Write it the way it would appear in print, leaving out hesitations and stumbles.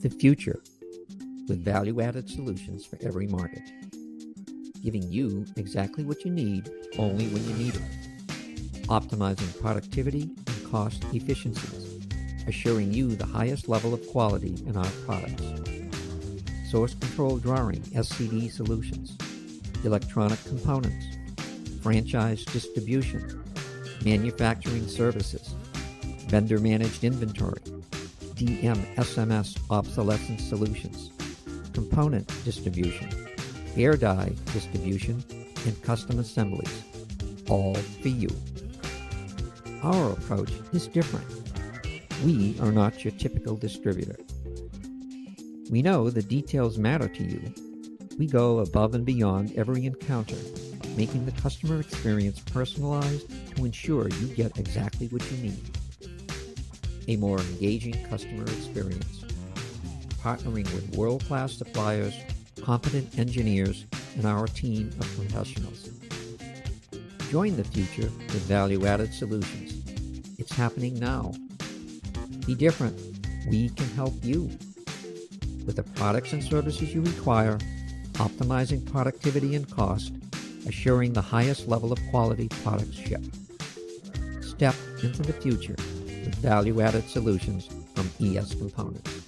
the future with value-added solutions for every market, giving you exactly what you need only when you need it, optimizing productivity and cost efficiencies, assuring you the highest level of quality in our products. Source control drawing SCD solutions, electronic components, franchise distribution, manufacturing services, vendor-managed inventory, DMSMS obsolescence solutions, component distribution, air die distribution, and custom assemblies, all for you. Our approach is different. We are not your typical distributor. We know the details matter to you. We go above and beyond every encounter, making the customer experience personalized to ensure you get exactly what you need. A more engaging customer experience. Partnering with world-class suppliers, competent engineers, and our team of professionals. Join the future with value-added solutions. It's happening now. Be different. We can help you. With the products and services you require, optimizing productivity and cost, assuring the highest level of quality products shipped. Step into the future with value-added solutions from ES Components.